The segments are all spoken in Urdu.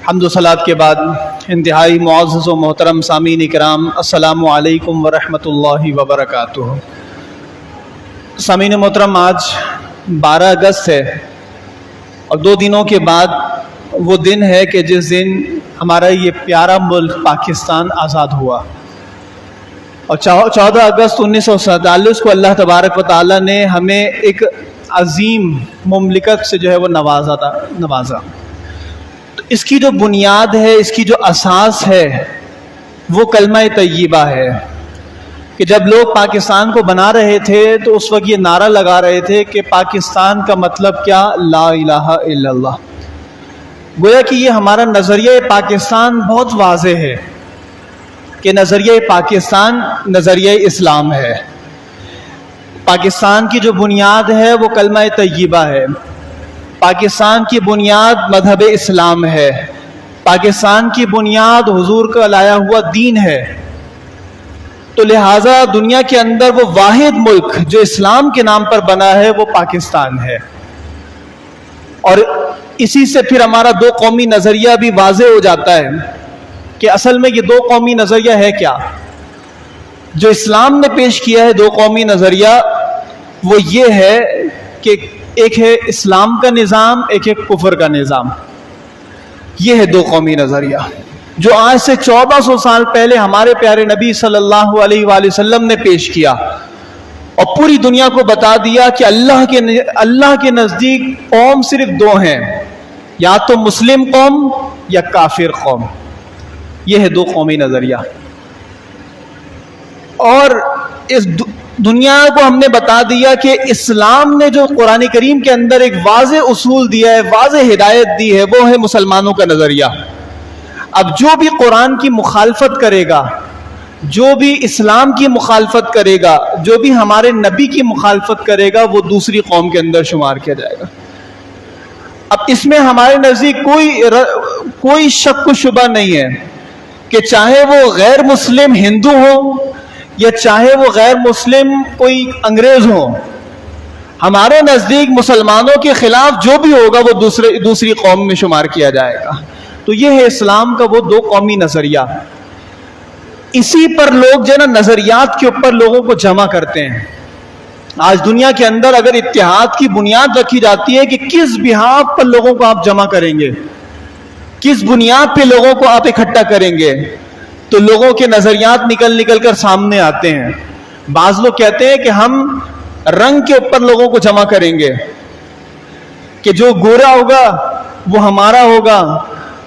حمد و صلات کے بعد انتہائی معزز و محترم سامعین اکرام، السلام علیکم ورحمۃ اللہ وبرکاتہ۔ سامعین محترم، آج 12 اگست ہے اور 2 دنوں کے بعد وہ دن ہے کہ جس دن ہمارا یہ پیارا ملک پاکستان آزاد ہوا، اور 14 اگست 1947 کو اللہ تبارک و تعالیٰ نے ہمیں ایک عظیم مملکت سے جو ہے وہ نوازا۔ تو اس کی جو بنیاد ہے، اس کی جو اساس ہے، وہ کلمہ طیبہ ہے کہ جب لوگ پاکستان کو بنا رہے تھے تو اس وقت یہ نعرہ لگا رہے تھے کہ پاکستان کا مطلب کیا؟ لا الہ الا اللہ۔ گویا کہ یہ ہمارا نظریہ پاکستان بہت واضح ہے کہ نظریہ پاکستان نظریہ اسلام ہے۔ پاکستان کی جو بنیاد ہے وہ کلمہ طیبہ ہے، پاکستان کی بنیاد مذہب اسلام ہے، پاکستان کی بنیاد حضور کا لایا ہوا دین ہے۔ تو لہٰذا دنیا کے اندر وہ واحد ملک جو اسلام کے نام پر بنا ہے وہ پاکستان ہے، اور اسی سے پھر ہمارا 2 قومی نظریہ بھی واضح ہو جاتا ہے کہ اصل میں یہ 2 قومی نظریہ ہے کیا۔ جو اسلام نے پیش کیا ہے 2 قومی نظریہ، وہ یہ ہے کہ ایک ہے اسلام کا نظام، ایک ہے کفر کا نظام۔ یہ ہے 2 قومی نظریہ جو آج سے 1400 سال پہلے ہمارے پیارے نبی صلی اللہ علیہ وآلہ وسلم نے پیش کیا اور پوری دنیا کو بتا دیا کہ اللہ کے نزدیک قوم صرف 2 ہیں، یا تو مسلم قوم یا کافر قوم۔ یہ ہے 2 قومی نظریہ، اور اس دنیا کو ہم نے بتا دیا کہ اسلام نے جو قرآن کریم کے اندر ایک واضح اصول دیا ہے، واضح ہدایت دی ہے، وہ ہے مسلمانوں کا نظریہ۔ اب جو بھی قرآن کی مخالفت کرے گا، جو بھی اسلام کی مخالفت کرے گا، جو بھی ہمارے نبی کی مخالفت کرے گا، وہ دوسری قوم کے اندر شمار کیا جائے گا۔ اب اس میں ہمارے نزدیک کوئی شک و شبہ نہیں ہے کہ چاہے وہ غیر مسلم ہندو ہو یا چاہے وہ غیر مسلم کوئی انگریز ہو، ہمارے نزدیک مسلمانوں کے خلاف جو بھی ہوگا وہ دوسری قوم میں شمار کیا جائے گا۔ تو یہ ہے اسلام کا وہ 2 قومی نظریہ۔ اسی پر لوگ جو ہے نا نظریات کے اوپر لوگوں کو جمع کرتے ہیں۔ آج دنیا کے اندر اگر اتحاد کی بنیاد رکھی جاتی ہے کہ کس بحاف پر لوگوں کو آپ جمع کریں گے، کس بنیاد پہ لوگوں کو آپ اکٹھا کریں گے، تو لوگوں کے نظریات نکل کر سامنے آتے ہیں۔ بعض لوگ کہتے ہیں کہ ہم رنگ کے اوپر لوگوں کو جمع کریں گے کہ جو گورا ہوگا وہ ہمارا ہوگا،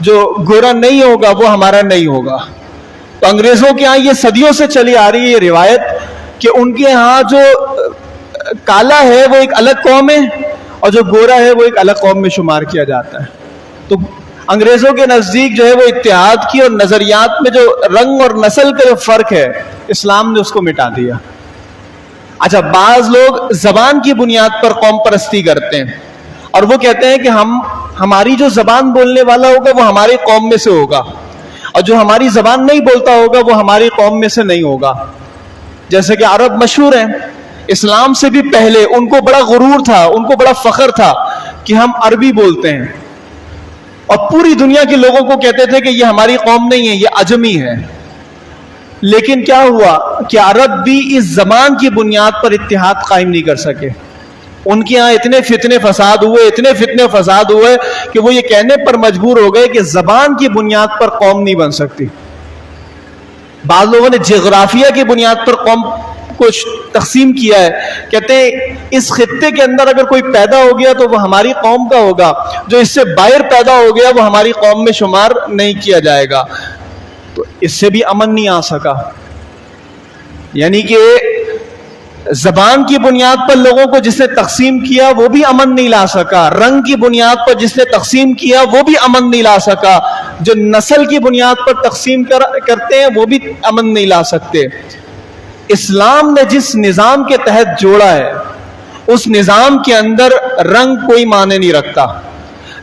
جو گورا نہیں ہوگا وہ ہمارا نہیں ہوگا۔ تو انگریزوں کے ہاں یہ صدیوں سے چلی آ رہی ہے یہ روایت کہ ان کے ہاں جو کالا ہے وہ ایک الگ قوم ہے اور جو گورا ہے وہ ایک الگ قوم میں شمار کیا جاتا ہے۔ تو انگریزوں کے نزدیک جو ہے وہ اتحاد کی اور نظریات میں جو رنگ اور نسل کا جو فرق ہے، اسلام نے اس کو مٹا دیا۔ اچھا، بعض لوگ زبان کی بنیاد پر قوم پرستی کرتے ہیں اور وہ کہتے ہیں کہ ہماری جو زبان بولنے والا ہوگا وہ ہماری قوم میں سے ہوگا، اور جو ہماری زبان نہیں بولتا ہوگا وہ ہماری قوم میں سے نہیں ہوگا۔ جیسے کہ عرب مشہور ہیں، اسلام سے بھی پہلے ان کو بڑا غرور تھا، ان کو بڑا فخر تھا کہ ہم عربی بولتے ہیں، اور پوری دنیا کے لوگوں کو کہتے تھے کہ یہ ہماری قوم نہیں ہے، یہ عجمی ہے۔ لیکن کیا ہوا کہ عرب بھی اس زبان کی بنیاد پر اتحاد قائم نہیں کر سکے۔ ان کے ہاں اتنے فتنے فساد ہوئے کہ وہ یہ کہنے پر مجبور ہو گئے کہ زبان کی بنیاد پر قوم نہیں بن سکتی۔ بعض لوگوں نے جغرافیہ کی بنیاد پر قوم کو تقسیم کیا ہے، کہتے ہیں اس خطے کے اندر اگر کوئی پیدا ہو گیا تو وہ ہماری قوم کا ہوگا، جو اس سے باہر پیدا ہو گیا وہ ہماری قوم میں شمار نہیں کیا جائے گا۔ تو اس سے بھی امن نہیں آ سکا، یعنی کہ زبان کی بنیاد پر لوگوں کو جس نے تقسیم کیا وہ بھی امن نہیں لا سکا، رنگ کی بنیاد پر جس نے تقسیم کیا وہ بھی امن نہیں لا سکا، جو نسل کی بنیاد پر تقسیم کرتے ہیں وہ بھی امن نہیں لا سکتے۔ اسلام نے جس نظام کے تحت جوڑا ہے اس نظام کے اندر رنگ کوئی معنی نہیں رکھتا،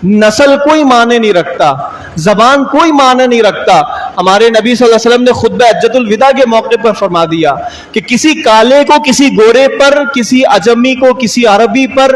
نسل کوئی معنی نہیں رکھتا، زبان کوئی معنی نہیں رکھتا۔ ہمارے نبی صلی اللہ علیہ وسلم نے خطبہ حجۃ الوداع کے موقع پر فرما دیا کہ کسی کالے کو کسی گورے پر، کسی عجمی کو کسی عربی پر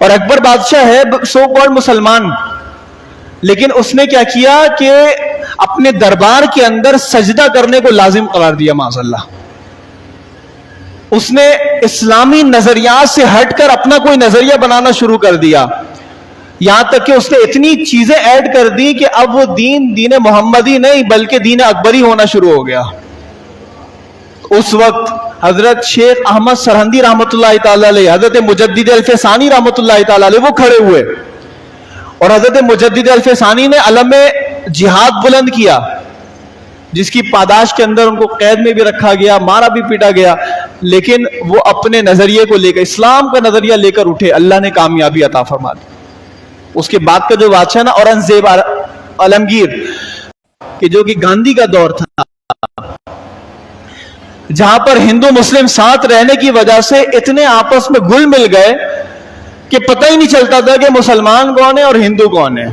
اور اکبر بادشاہ ہے سو کالڈ مسلمان، لیکن اس نے کیا کیا کہ اپنے دربار کے اندر سجدہ کرنے کو لازم قرار دیا معاذ اللہ. اس نے اسلامی نظریات سے ہٹ کر اپنا کوئی نظریہ بنانا شروع کر دیا، یہاں تک کہ اس نے اتنی چیزیں ایڈ کر دی کہ اب وہ دین محمدی نہیں بلکہ دین اکبری ہونا شروع ہو گیا. اس وقت حضرت شیخ احمد سرہندی رحمۃ اللہ تعالی علیہ، حضرت مجدد الفسانی رحمۃ اللہ تعالی علیہ وہ کھڑے ہوئے، اور حضرت مجدد الفسانی نے علم جہاد بلند کیا، جس کی پاداش کے اندر ان کو قید میں بھی رکھا گیا، مارا بھی پیٹا گیا، لیکن وہ اپنے نظریے کو لے کر، اسلام کا نظریہ لے کر اٹھے، اللہ نے کامیابی عطا فرما دی. اس کے بعد کا جو بادشاہ نا اورنگزیب عالمگیر، کہ جو کہ گاندھی کا دور تھا، جہاں پر ہندو مسلم ساتھ رہنے کی وجہ سے اتنے آپس میں گل مل گئے کہ پتہ ہی نہیں چلتا تھا کہ مسلمان کون ہے اور ہندو کون ہے.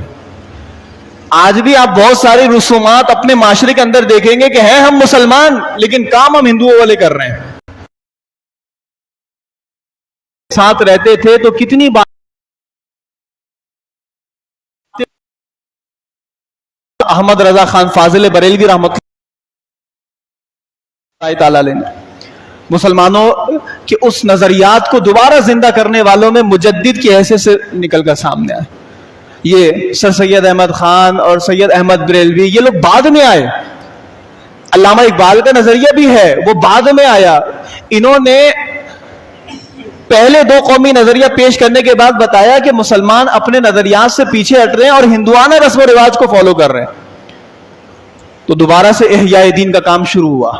آج بھی آپ بہت ساری رسومات اپنے معاشرے کے اندر دیکھیں گے کہ ہیں ہم مسلمان لیکن کام ہم ہندوؤں والے کر رہے ہیں. ساتھ رہتے تھے تو کتنی بات احمد رضا خان فاضل بریلوی رحمۃ اللہ تعالی علیہ نے مسلمانوں کے اس نظریات کو دوبارہ زندہ کرنے والوں میں مجدد کی حیثیت سے نکل کر سامنے آئے. یہ سر سید احمد خان اور سید احمد بریلوی یہ لوگ بعد میں آئے. علامہ اقبال کا نظریہ بھی ہے، وہ بعد میں آیا. انہوں نے پہلے دو قومی نظریہ پیش کرنے کے بعد بتایا کہ مسلمان اپنے نظریات سے پیچھے ہٹ رہے ہیں اور ہندوانہ رسم و رواج کو فالو کر رہے ہیں. تو دوبارہ سے احیاء دین کا کام شروع ہوا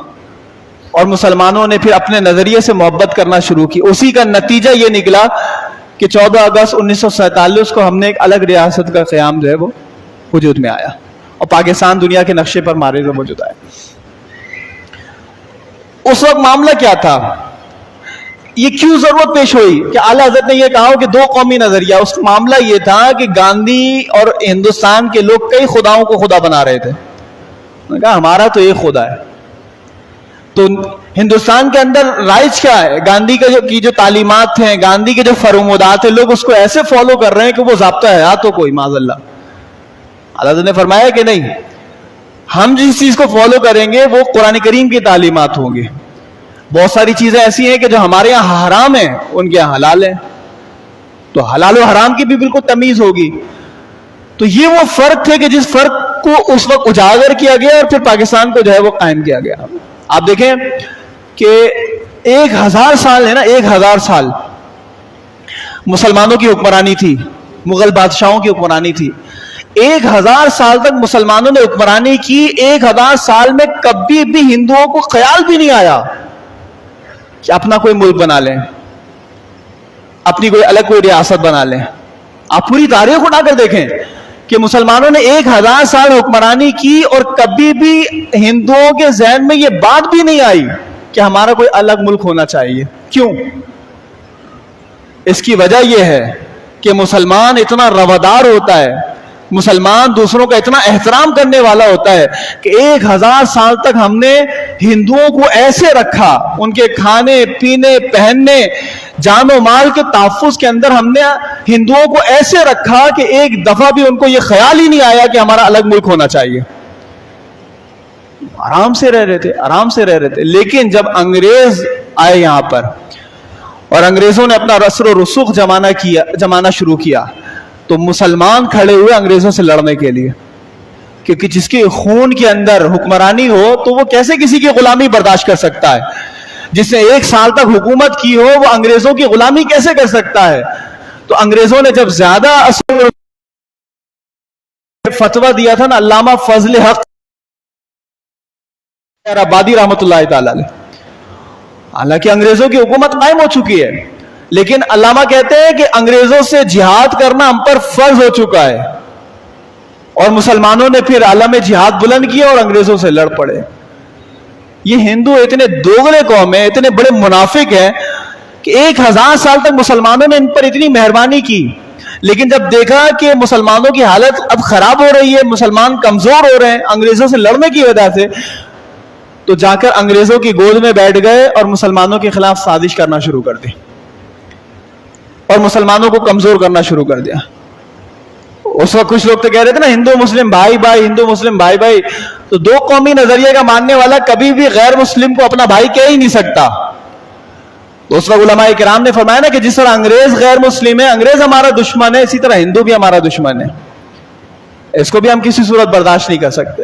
اور مسلمانوں نے پھر اپنے نظریے سے محبت کرنا شروع کی. اسی کا نتیجہ یہ نکلا کہ 14 اگست 1947 کو ہم نے ایک الگ ریاست کا قیام جو ہے وہ وجود میں آیا اور پاکستان دنیا کے نقشے پر مارے ہوئے وجود آیا. اس وقت معاملہ کیا تھا؟ یہ کیوں ضرورت پیش ہوئی کہ اعلیٰ حضرت نے یہ کہا کہ دو قومی نظریہ؟ اس معاملہ یہ تھا کہ گاندھی اور ہندوستان کے لوگ کئی خداؤں کو خدا بنا رہے تھے. انہوں نے کہا ہمارا تو ایک خدا ہے. تو ہندوستان کے اندر رائج کیا ہے؟ گاندھی کی جو تعلیمات ہیں، گاندھی کے جو فرمودات ہیں، لوگ اس کو ایسے فالو کر رہے ہیں کہ وہ ضابطہ حیات ہو کوئی معاذ اللہ. اللہ نے فرمایا کہ نہیں، ہم جس چیز کو فالو کریں گے وہ قرآن کریم کی تعلیمات ہوں گی. بہت ساری چیزیں ایسی ہیں کہ جو ہمارے یہاں حرام ہیں ان کے یہاں حلال ہیں، تو حلال و حرام کی بھی بالکل تمیز ہوگی. تو یہ وہ فرق تھے کہ جس فرق کو اس وقت اجاگر کیا گیا اور پھر پاکستان کو جو ہے وہ قائم کیا گیا. آپ دیکھیں کہ 1000 سال ہے نا، 1000 سال مسلمانوں کی حکمرانی تھی، مغل بادشاہوں کی حکمرانی تھی. 1000 سال تک مسلمانوں نے حکمرانی کی. 1000 سال میں کبھی بھی ہندوؤں کو خیال بھی نہیں آیا کہ اپنا کوئی ملک بنا لیں، اپنی کوئی الگ کوئی ریاست بنا لیں. آپ پوری تاریخ اٹھا کر دیکھیں کہ مسلمانوں نے 1000 سال حکمرانی کی اور کبھی بھی ہندوؤں کے ذہن میں یہ بات بھی نہیں آئی کہ ہمارا کوئی الگ ملک ہونا چاہیے. کیوں؟ اس کی وجہ یہ ہے کہ مسلمان اتنا روادار ہوتا ہے، مسلمان دوسروں کا اتنا احترام کرنے والا ہوتا ہے کہ 1000 سال تک ہم نے ہندوؤں کو ایسے رکھا، ان کے کھانے پینے پہننے جان و مال کے تحفظ کے اندر ہم نے ہندوؤں کو ایسے رکھا کہ ایک دفعہ بھی ان کو یہ خیال ہی نہیں آیا کہ ہمارا الگ ملک ہونا چاہیے. آرام سے رہ رہے تھے، آرام سے رہ رہے تھے. لیکن جب انگریز آئے یہاں پر اور انگریزوں نے اپنا رسر و رسوخ جمانا شروع کیا تو مسلمان کھڑے ہوئے انگریزوں سے لڑنے کے لیے، کیونکہ جس کے خون کے اندر حکمرانی ہو تو وہ کیسے کسی کی غلامی برداشت کر سکتا ہے؟ جس نے 1 سال تک حکومت کی ہو وہ انگریزوں کی غلامی کیسے کر سکتا ہے؟ تو انگریزوں نے جب زیادہ فتویٰ دیا تھا نا، علامہ فضل حق آبادی رحمۃ اللہ تعالی علیہ، حالانکہ انگریزوں کی حکومت قائم ہو چکی ہے، لیکن علامہ کہتے ہیں کہ انگریزوں سے جہاد کرنا ہم پر فرض ہو چکا ہے، اور مسلمانوں نے پھر عالم جہاد بلند کیا اور انگریزوں سے لڑ پڑے. یہ ہندو اتنے دوغلے قوم ہیں، اتنے بڑے منافق ہیں کہ 1000 سال تک مسلمانوں نے ان پر اتنی مہربانی کی، لیکن جب دیکھا کہ مسلمانوں کی حالت اب خراب ہو رہی ہے، مسلمان کمزور ہو رہے ہیں انگریزوں سے لڑنے کی وجہ سے، تو جا کر انگریزوں کی گود میں بیٹھ گئے اور مسلمانوں کے خلاف سازش کرنا شروع کر دی. اور مسلمانوں کو کمزور کرنا شروع کر دیا. اس وقت کچھ لوگ تو کہہ رہے تھے نا ہندو مسلم بھائی بھائی، ہندو مسلم بھائی بھائی. تو دو قومی نظریے کا ماننے والا کبھی بھی غیر مسلم کو اپنا بھائی کہہ ہی نہیں سکتا. تو اس وقت علماء کرام نے فرمایا نا کہ جس طرح انگریز غیر مسلم ہے، انگریز ہمارا دشمن ہے، اسی طرح ہندو بھی ہمارا دشمن ہے. اس کو بھی ہم کسی صورت برداشت نہیں کر سکتے.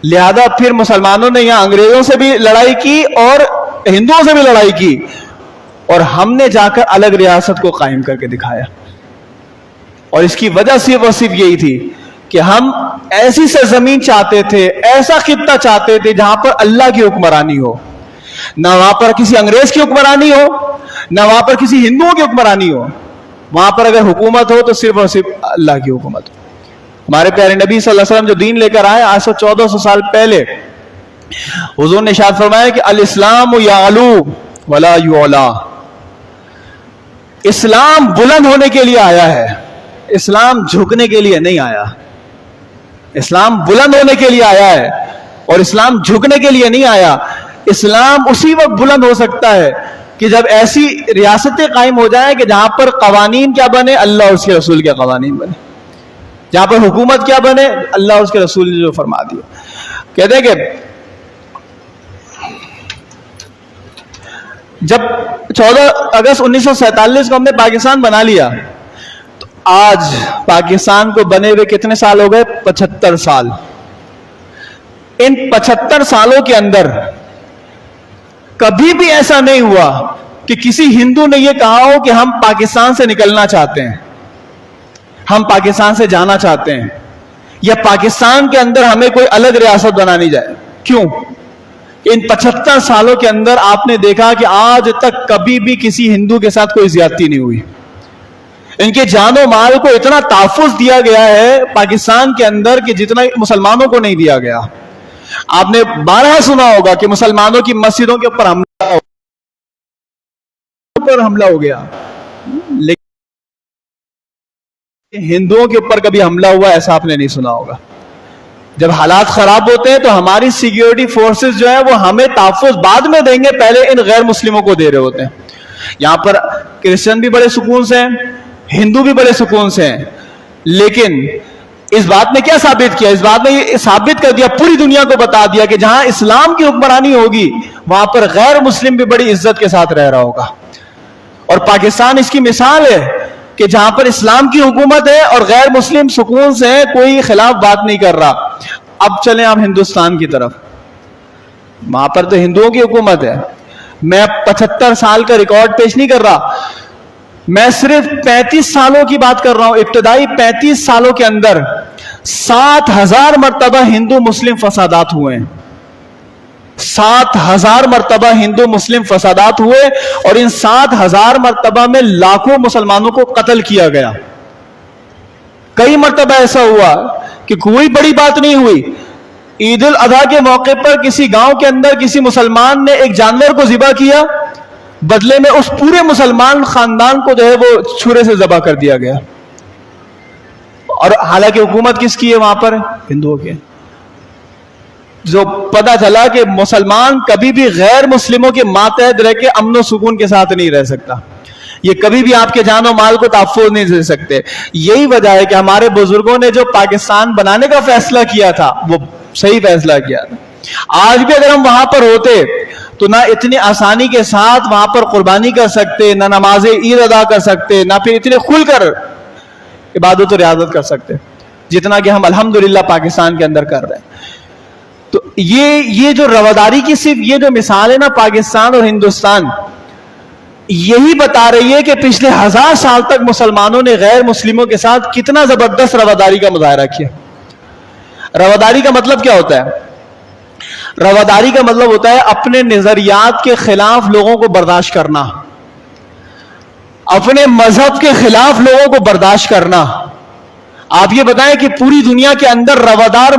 لہذا پھر مسلمانوں نے یہاں انگریزوں سے بھی لڑائی کی اور ہندوؤں سے بھی لڑائی کی، اور ہم نے جا کر الگ ریاست کو قائم کر کے دکھایا. اور اس کی وجہ صرف اور صرف یہی تھی کہ ہم ایسی سرزمین چاہتے تھے، ایسا خطہ چاہتے تھے جہاں پر اللہ کی حکمرانی ہو، نہ وہاں پر کسی انگریز کی حکمرانی ہو، نہ وہاں پر کسی ہندوؤں کی حکمرانی ہو. وہاں پر اگر حکومت ہو تو صرف اور صرف اللہ کی حکومت ہو. ہمارے پیارے نبی صلی اللہ علیہ وسلم جو دین لے کر آئے آج سے 1400 سال پہلے، حضور نے ارشاد فرمایا کہ الاسلام یعلو ولا یعلا. اسلام بلند ہونے کے لیے آیا ہے، اسلام جھکنے کے لیے نہیں آیا. اسلام بلند ہونے کے لیے آیا ہے اور اسلام جھکنے کے لیے نہیں آیا. اسلام اسی وقت بلند ہو سکتا ہے کہ جب ایسی ریاستیں قائم ہو جائیں کہ جہاں پر قوانین کیا بنے، اللہ اور اس کے رسول کے قوانین بنے. جہاں پر حکومت کیا بنے، اللہ اور اس کے رسول نے جو فرما دیا. کہتے ہیں کہ جب 14 اگست 1947 کو ہم نے پاکستان بنا لیا، تو آج پاکستان کو بنے ہوئے کتنے سال ہو گئے؟ 75 سال. ان 75 سالوں کے اندر کبھی بھی ایسا نہیں ہوا کہ کسی ہندو نے یہ کہا ہو کہ ہم پاکستان سے نکلنا چاہتے ہیں، ہم پاکستان سے جانا چاہتے ہیں، یا پاکستان کے اندر ہمیں کوئی الگ ریاست بنانی جائے. کیوں؟ ان 75 سالوں کے اندر آپ نے دیکھا کہ آج تک کبھی بھی کسی ہندو کے ساتھ کوئی زیادتی نہیں ہوئی. ان کے جان و مال کو اتنا تحفظ دیا گیا ہے پاکستان کے اندر کہ جتنا مسلمانوں کو نہیں دیا گیا. آپ نے بارہا سنا ہوگا کہ مسلمانوں کی مسجدوں کے اوپر حملہ ہو گیا، لیکن ہندوؤں کے اوپر کبھی حملہ ہوا ایسا آپ نے نہیں سنا ہوگا. جب حالات خراب ہوتے ہیں تو ہماری سیکیورٹی فورسز جو ہیں وہ ہمیں تحفظ بعد میں دیں گے، پہلے ان غیر مسلموں کو دے رہے ہوتے ہیں. یہاں پر کرسچن بھی بڑے سکون سے ہیں، ہندو بھی بڑے سکون سے ہیں، لیکن اس بات نے کیا ثابت کیا؟ اس بات نے یہ ثابت کر دیا، پوری دنیا کو بتا دیا کہ جہاں اسلام کی حکمرانی ہوگی وہاں پر غیر مسلم بھی بڑی عزت کے ساتھ رہ رہا ہوگا. اور پاکستان اس کی مثال ہے کہ جہاں پر اسلام کی حکومت ہے اور غیر مسلم سکون سے ہے، کوئی خلاف بات نہیں کر رہا. اب چلیں آپ ہندوستان کی طرف، وہاں پر تو ہندوؤں کی حکومت ہے. میں 75 سال کا ریکارڈ پیش نہیں کر رہا، میں صرف 35 سالوں کی بات کر رہا ہوں. ابتدائی 35 سالوں کے اندر 7000 مرتبہ ہندو مسلم فسادات ہوئے ہیں. 7000 مرتبہ ہندو مسلم فسادات ہوئے، اور ان 7000 مرتبہ میں لاکھوں مسلمانوں کو قتل کیا گیا. کئی مرتبہ ایسا ہوا کہ کوئی بڑی بات نہیں ہوئی. عید الاضحیٰ کے موقع پر کسی گاؤں کے اندر کسی مسلمان نے ایک جانور کو ذبح کیا، بدلے میں اس پورے مسلمان خاندان کو جو ہے وہ چھرے سے ذبح کر دیا گیا. اور حالانکہ حکومت کس کی ہے وہاں پر؟ ہندوؤں کی. جو پتہ چلا کہ مسلمان کبھی بھی غیر مسلموں کے ماتحت رہ کے امن و سکون کے ساتھ نہیں رہ سکتا، یہ کبھی بھی آپ کے جان و مال کو تحفظ نہیں دے سکتے. یہی وجہ ہے کہ ہمارے بزرگوں نے جو پاکستان بنانے کا فیصلہ کیا تھا وہ صحیح فیصلہ کیا تھا. آج بھی اگر ہم وہاں پر ہوتے تو نہ اتنی آسانی کے ساتھ وہاں پر قربانی کر سکتے، نہ نماز عید ادا کر سکتے، نہ پھر اتنے کھل کر عبادت و ریاضت کر سکتے جتنا کہ ہم الحمدللہ پاکستان کے اندر کر رہے ہیں. تو یہ جو رواداری کی صرف یہ جو مثال ہے نا پاکستان اور ہندوستان، یہی بتا رہی ہے کہ پچھلے 1000 سال تک مسلمانوں نے غیر مسلموں کے ساتھ کتنا زبردست رواداری کا مظاہرہ کیا. رواداری کا مطلب کیا ہوتا ہے؟ رواداری کا مطلب ہوتا ہے اپنے نظریات کے خلاف لوگوں کو برداشت کرنا، اپنے مذہب کے خلاف لوگوں کو برداشت کرنا. آپ یہ بتائیں کہ پوری دنیا کے اندر روادار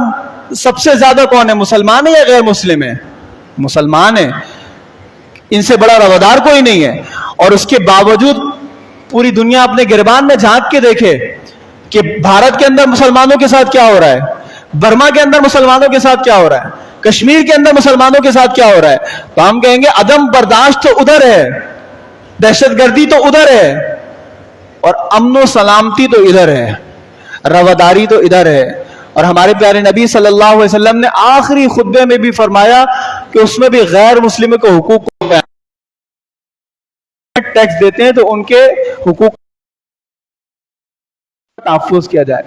سب سے زیادہ کون ہے؟ مسلمان ہے یا غیر مسلم ہے؟ مسلمان ہے. ان سے بڑا روادار کوئی نہیں ہے. اور اس کے باوجود پوری دنیا اپنے گربان میں جھانک کے دیکھے کہ بھارت کے اندر مسلمانوں کے ساتھ کیا ہو رہا ہے، برما کے اندر مسلمانوں کے ساتھ کیا ہو رہا ہے، کشمیر کے اندر مسلمانوں کے ساتھ کیا ہو رہا ہے. تو ہم کہیں گے عدم برداشت تو ادھر ہے، دہشت گردی تو ادھر ہے، اور امن و سلامتی تو ادھر ہے, رواداری تو ادھر ہے. اور ہمارے پیارے نبی صلی اللہ علیہ وسلم نے آخری خطبے میں بھی فرمایا کہ اس میں بھی غیر مسلموں کے حقوق کو ٹیکس دیتے ہیں تو ان کے حقوق تحفظ کیا جائے.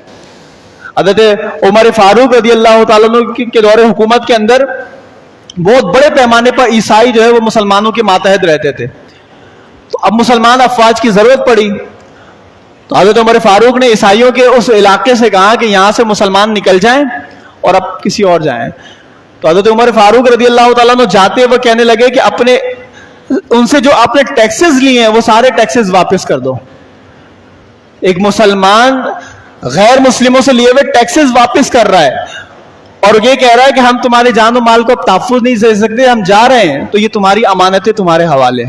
حضرت عمر فاروق رضی اللہ تعالیٰ عنہ کے دور حکومت کے اندر بہت بڑے پیمانے پر عیسائی جو ہے وہ مسلمانوں کے ماتحت رہتے تھے. تو اب مسلمان افواج کی ضرورت پڑی تو حضرت عمر فاروق نے عیسائیوں کے اس علاقے سے کہا کہ یہاں سے مسلمان نکل جائیں اور اب کسی اور جائیں. تو حضرت عمر فاروق رضی اللہ تعالیٰ عنہ جاتے ہوئے کہنے لگے کہ اپنے ان سے جو آپ نے ٹیکسز لیے ہیں وہ سارے ٹیکسز واپس کر دو. ایک مسلمان غیر مسلموں سے لیے ہوئے ٹیکسز واپس کر رہا ہے اور یہ کہہ رہا ہے کہ ہم تمہارے جان و مال کو اب تحفظ نہیں دے سکتے, ہم جا رہے ہیں تو یہ تمہاری امانتیں تمہارے حوالے.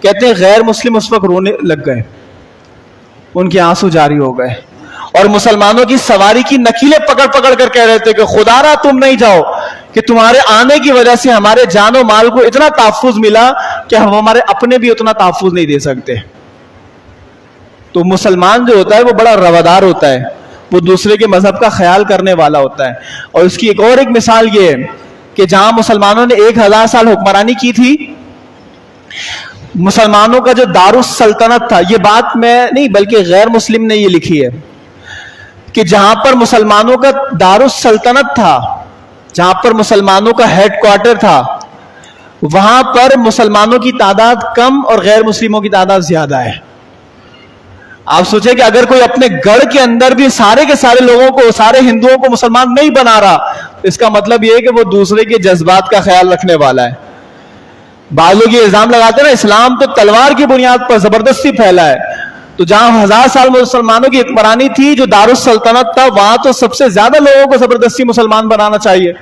کہتے ہیں غیر مسلم اس وقت رونے لگ گئے, ان کے آنسو جاری ہو گئے اور مسلمانوں کی سواری کی نکیلیں پکڑ پکڑ کر کہہ رہے تھے کہ خدا را تم نہیں جاؤ, کہ تمہارے آنے کی وجہ سے ہمارے جان و مال کو اتنا تحفظ ملا کہ ہم ہمارے اپنے بھی اتنا تحفظ نہیں دے سکتے. تو مسلمان جو ہوتا ہے وہ بڑا روادار ہوتا ہے, وہ دوسرے کے مذہب کا خیال کرنے والا ہوتا ہے. اور اس کی ایک اور ایک مثال یہ ہے کہ جہاں مسلمانوں نے 1000 سال حکمرانی کی تھی, مسلمانوں کا جو دارالسلطنت تھا, یہ بات میں نہیں بلکہ غیر مسلم نے یہ لکھی ہے کہ جہاں پر مسلمانوں کا دارالسلطنت تھا, جہاں پر مسلمانوں کا ہیڈ کوارٹر تھا, وہاں پر مسلمانوں کی تعداد کم اور غیر مسلموں کی تعداد زیادہ ہے. آپ سوچیں کہ اگر کوئی اپنے گڑھ کے اندر بھی سارے کے سارے لوگوں کو, سارے ہندوؤں کو مسلمان نہیں بنا رہا, اس کا مطلب یہ ہے کہ وہ دوسرے کے جذبات کا خیال رکھنے والا ہے. بعض لوگ یہ الزام لگاتے ہیں نا اسلام تو تلوار کی بنیاد پر زبردستی پھیلا ہے. تو جہاں 1000 سال مسلمانوں کی حکمرانی تھی, جو دارالسلطنت تھا, وہاں تو سب سے زیادہ لوگوں کو زبردستی مسلمان بنانا چاہیے,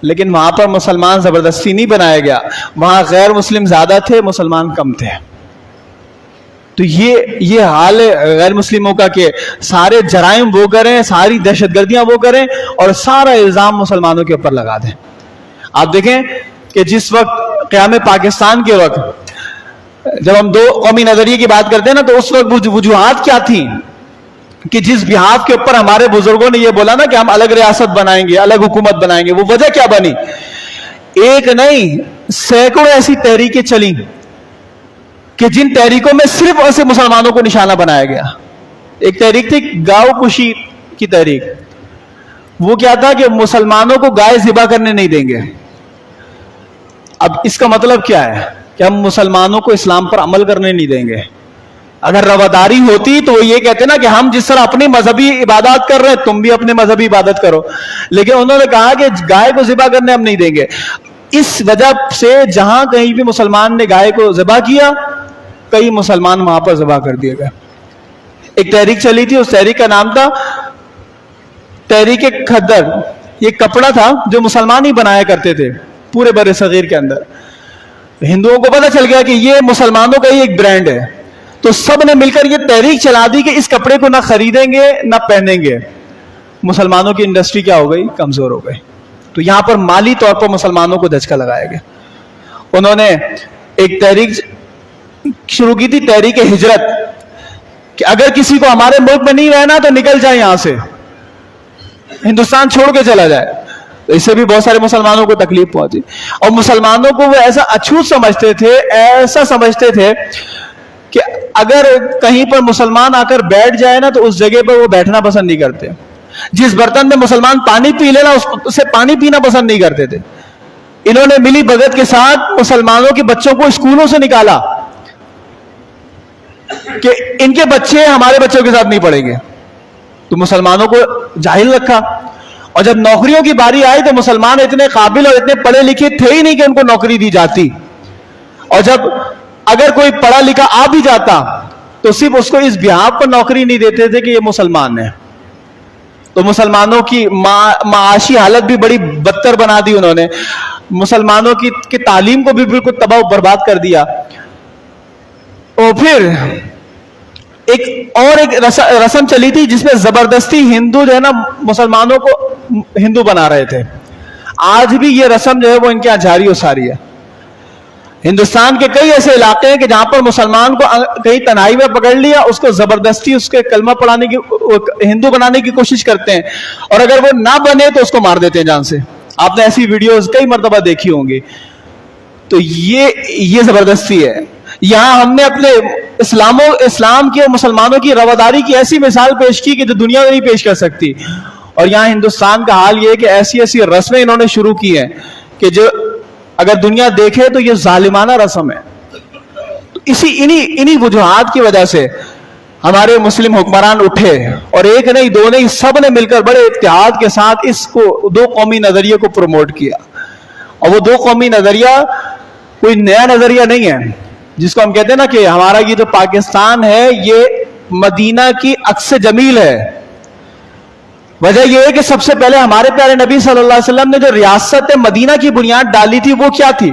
لیکن وہاں پر مسلمان زبردستی نہیں بنایا گیا, وہاں غیر مسلم زیادہ تھے, مسلمان کم تھے. تو یہ حال ہے غیر مسلموں کا کہ سارے جرائم وہ کریں, ساری دہشت گردیاں وہ کریں اور سارا الزام مسلمانوں کے اوپر لگا دیں. آپ دیکھیں کہ جس وقت قیام پاکستان کے وقت جب ہم 2 قومی نظریے کی بات کرتے ہیں نا, تو اس وقت وجوہات کیا تھیں کہ جس بحاف کے اوپر ہمارے بزرگوں نے یہ بولا نا کہ ہم الگ ریاست بنائیں گے, الگ حکومت بنائیں گے, وہ وجہ کیا بنی؟ ایک نہیں سینکڑوں ایسی تحریکیں چلیں کہ جن تحریکوں میں صرف ایسے مسلمانوں کو نشانہ بنایا گیا. ایک تحریک تھی گاؤ کشی کی تحریک. وہ کیا تھا کہ مسلمانوں کو گائے ذبح کرنے نہیں دیں گے. اب اس کا مطلب کیا ہے کہ ہم مسلمانوں کو اسلام پر عمل کرنے نہیں دیں گے. اگر رواداری ہوتی تو وہ یہ کہتے نا کہ ہم جس طرح اپنی مذہبی عبادات کر رہے ہیں تم بھی اپنے مذہبی عبادت کرو, لیکن انہوں نے کہا کہ گائے کو ذبح کرنے ہم نہیں دیں گے. اس وجہ سے جہاں کہیں بھی مسلمان نے گائے کو ذبح کیا, کئی مسلمان وہاں پر ذبح کر دیے گئے. ایک تحریک چلی تھی, اس تحریک کا نام تھا تحریک کھدر. یہ کپڑا تھا جو مسلمان ہی بنایا کرتے تھے پورے بر صغیر کے اندر. ہندوؤں کو پتہ چل گیا کہ یہ مسلمانوں کا ہی ایک برانڈ ہے, تو سب نے مل کر یہ تحریک چلا دی کہ اس کپڑے کو نہ خریدیں گے نہ پہنیں گے. مسلمانوں کی انڈسٹری کیا ہو گئی؟ کمزور ہو گئی. تو یہاں پر مالی طور پر مسلمانوں کو دھچکا لگایا گیا. انہوں نے ایک تحریک شروع کی تھی, تحریک ہجرت, کہ اگر کسی کو ہمارے ملک میں نہیں رہنا تو نکل جائے یہاں سے, ہندوستان چھوڑ کے چلا جائے. تو اس سے بھی بہت سارے مسلمانوں کو تکلیف پہنچی, اور مسلمانوں کو وہ ایسا اچھوت سمجھتے تھے, ایسا سمجھتے تھے کہ اگر کہیں پر مسلمان آ کر بیٹھ جائے نا تو اس جگہ پر وہ بیٹھنا پسند نہیں کرتے. جس برتن میں مسلمان پانی پی لینا اس سے پانی پینا پسند نہیں کرتے تھے. انہوں نے ملی بھگت کے ساتھ مسلمانوں کے بچوں کو اسکولوں سے نکالا کہ ان کے بچے ہمارے بچوں کے ساتھ نہیں پڑھیں گے. تو مسلمانوں کو جاہل رکھا, اور جب نوکریوں کی باری آئی تو مسلمان اتنے قابل اور اتنے پڑھے لکھے تھے ہی نہیں کہ ان کو نوکری دی جاتی. اور جب اگر کوئی پڑھا لکھا آ بھی جاتا تو صرف اس کو اس بحاف پر نوکری نہیں دیتے تھے کہ یہ مسلمان ہے. تو مسلمانوں کی معاشی حالت بھی بڑی بدتر بنا دی انہوں نے. مسلمانوں کی تعلیم کو بھی بالکل تباہ و برباد کر دیا. اور پھر ایک رسم چلی تھی جس میں زبردستی ہندو جو ہے نا مسلمانوں کو ہندو بنا رہے تھے. آج بھی یہ رسم جو ہے وہ ان کے یہاں جاری و ساری ہے. ہندوستان کے کئی ایسے علاقے ہیں کہ جہاں پر مسلمان کو کہیں تنہائی میں پکڑ لیا، اس کو زبردستی اس کے کلمہ پڑھانے کی، ہندو بنانے کی کوشش کرتے ہیں، اور اگر وہ نہ بنے تو اس کو مار دیتے ہیں جان سے. آپ نے ایسی ویڈیوز کئی مرتبہ دیکھی ہوں گی. تو یہ زبردستی ہے. یہاں ہم نے اپنے اسلام کی اور مسلمانوں کی رواداری کی ایسی مثال پیش کی کہ جو دنیا میں نہیں پیش کر سکتی. اور یہاں ہندوستان کا حال یہ ہے کہ ایسی ایسی رسمیں انہوں نے شروع کی ہیں کہ جو اگر دنیا دیکھے تو یہ ظالمانہ رسم ہے. انہی وجوہات کی وجہ سے ہمارے مسلم حکمران اٹھے اور ایک نہیں دو نہیں سب نے مل کر بڑے اتحاد کے ساتھ اس کو دو قومی نظریے کو پروموٹ کیا. اور وہ دو قومی نظریہ کوئی نیا نظریہ نہیں ہے جس کو ہم کہتے ہیں نا کہ ہمارا یہ جو پاکستان ہے یہ مدینہ کی عکس جمیل ہے. وجہ یہ ہے کہ سب سے پہلے ہمارے پیارے نبی صلی اللہ علیہ وسلم نے جو ریاست مدینہ کی بنیاد ڈالی تھی وہ کیا تھی؟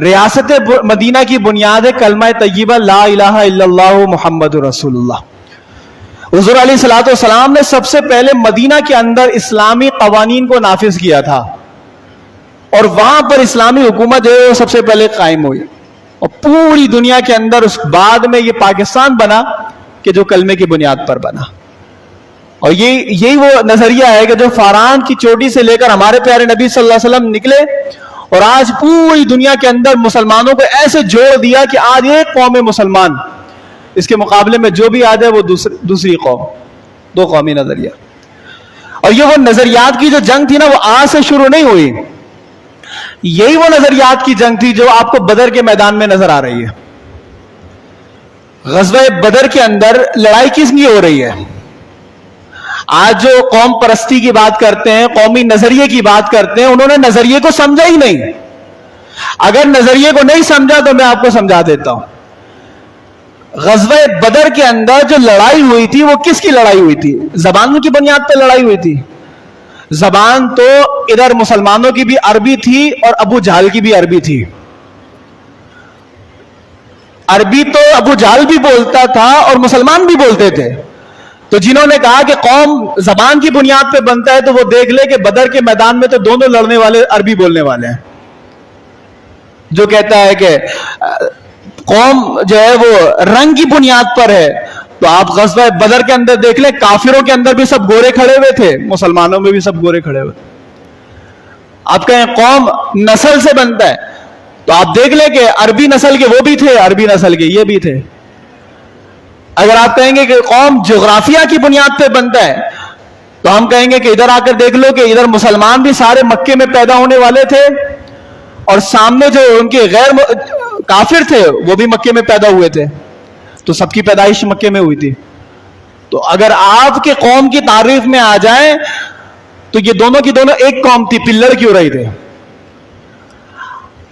ریاست مدینہ کی بنیاد ہے کلمہ طیبہ لا الہ الا اللہ محمد رسول اللہ. حضور علیہ الصلوۃ والسلام نے سب سے پہلے مدینہ کے اندر اسلامی قوانین کو نافذ کیا تھا اور وہاں پر اسلامی حکومت جو ہے وہ سب سے پہلے قائم ہوئی. اور پوری دنیا کے اندر اس بعد میں یہ پاکستان بنا کہ جو کلمے کی بنیاد پر بنا. اور یہی وہ نظریہ ہے کہ جو فاران کی چوٹی سے لے کر ہمارے پیارے نبی صلی اللہ علیہ وسلم نکلے اور آج پوری دنیا کے اندر مسلمانوں کو ایسے جوڑ دیا کہ آج ایک قوم مسلمان، اس کے مقابلے میں جو بھی آ جائے وہ دوسری قوم. دو قومی نظریہ. اور یہ وہ نظریات کی جو جنگ تھی نا وہ آج سے شروع نہیں ہوئی. یہی وہ نظریات کی جنگ تھی جو آپ کو بدر کے میدان میں نظر آ رہی ہے. غزوہ بدر کے اندر لڑائی کس لیے ہو رہی ہے؟ آج جو قوم پرستی کی بات کرتے ہیں، قومی نظریے کی بات کرتے ہیں، انہوں نے نظریے کو سمجھا ہی نہیں. اگر نظریے کو نہیں سمجھا تو میں آپ کو سمجھا دیتا ہوں. غزوہ بدر کے اندر جو لڑائی ہوئی تھی وہ کس کی لڑائی ہوئی تھی؟ زبان کی بنیاد پہ لڑائی ہوئی تھی. زبان تو ادھر مسلمانوں کی بھی عربی تھی اور ابو جہل کی بھی عربی تھی. عربی تو ابو جہل بھی بولتا تھا اور مسلمان بھی بولتے تھے. تو جنہوں نے کہا کہ قوم زبان کی بنیاد پہ بنتا ہے تو وہ دیکھ لے کہ بدر کے میدان میں تو دونوں لڑنے والے عربی بولنے والے ہیں. جو کہتا ہے کہ قوم جو ہے وہ رنگ کی بنیاد پر ہے تو آپ غزوہ بدر کے اندر دیکھ لیں کافروں کے اندر بھی سب گورے کھڑے ہوئے تھے، مسلمانوں میں بھی سب گورے کھڑے ہوئے. آپ کہیں قوم نسل سے بنتا ہے تو آپ دیکھ لیں کہ عربی نسل کے وہ بھی تھے، عربی نسل کے یہ بھی تھے. اگر آپ کہیں گے کہ قوم جغرافیہ کی بنیاد پہ بنتا ہے تو ہم کہیں گے کہ ادھر آ کر دیکھ لو کہ ادھر مسلمان بھی سارے مکے میں پیدا ہونے والے تھے اور سامنے جو ان کے غیر کافر تھے وہ بھی مکے میں پیدا ہوئے تھے. تو سب کی پیدائش مکے میں ہوئی تھی. تو اگر آپ کے قوم کی تعریف میں آ جائیں تو یہ دونوں کی دونوں ایک قوم تھی، پلر کیوں رہی تھے.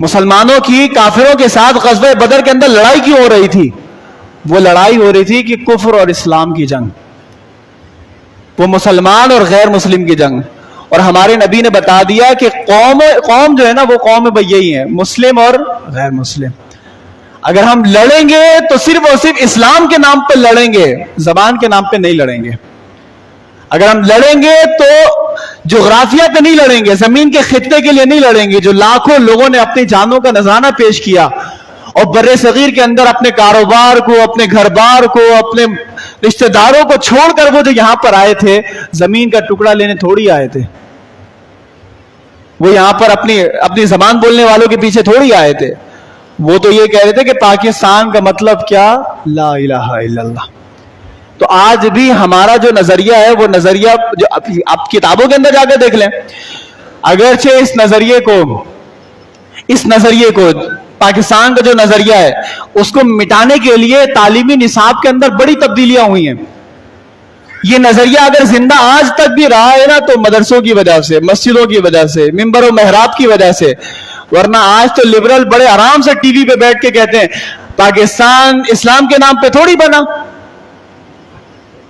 مسلمانوں کی کافروں کے ساتھ غزوہ بدر کے اندر لڑائی کیوں ہو رہی تھی؟ وہ لڑائی ہو رہی تھی کہ کفر اور اسلام کی جنگ، وہ مسلمان اور غیر مسلم کی جنگ. اور ہمارے نبی نے بتا دیا کہ قوم جو ہے نا وہ قوم یہی ہے، مسلم اور غیر مسلم. اگر ہم لڑیں گے تو صرف اور صرف اسلام کے نام پہ لڑیں گے، زبان کے نام پہ نہیں لڑیں گے. اگر ہم لڑیں گے تو جغرافیہ پہ نہیں لڑیں گے، زمین کے خطے کے لیے نہیں لڑیں گے جو لاکھوں لوگوں نے اپنی جانوں کا نذرانہ پیش کیا اور بر صغیر کے اندر اپنے کاروبار کو، اپنے گھر بار کو، اپنے رشتہ داروں کو چھوڑ کر وہ جو یہاں پر آئے تھے زمین کا ٹکڑا لینے تھوڑی آئے تھے. وہ یہاں پر اپنی زبان بولنے والوں کے پیچھے تھوڑی آئے تھے. وہ تو یہ کہہ رہے تھے کہ پاکستان کا مطلب کیا؟ لا الہ الا اللہ. تو آج بھی ہمارا جو نظریہ ہے وہ نظریہ جو آپ کتابوں کے اندر جا کے دیکھ لیں، اگرچہ اس نظریے کو پاکستان کا جو نظریہ ہے اس کو مٹانے کے لیے تعلیمی نصاب کے اندر بڑی تبدیلیاں ہوئی ہیں. یہ نظریہ اگر زندہ آج تک بھی رہا ہے نا تو مدرسوں کی وجہ سے، مسجدوں کی وجہ سے، منبر و محراب کی وجہ سے. ورنہ آج تو لبرل بڑے آرام سے ٹی وی پہ بیٹھ کے کہتے ہیں پاکستان اسلام کے نام پہ تھوڑی بنا،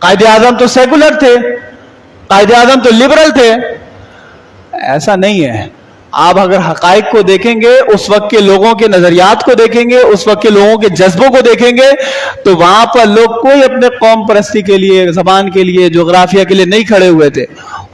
قائد اعظم تو سیکولر تھے، قائد اعظم تو لبرل تھے. ایسا نہیں ہے. آپ اگر حقائق کو دیکھیں گے، اس وقت کے لوگوں کے نظریات کو دیکھیں گے، اس وقت کے لوگوں کے جذبوں کو دیکھیں گے تو وہاں پر لوگ کوئی اپنے قوم پرستی کے لیے، زبان کے لیے، جغرافیہ کے لیے نہیں کھڑے ہوئے تھے.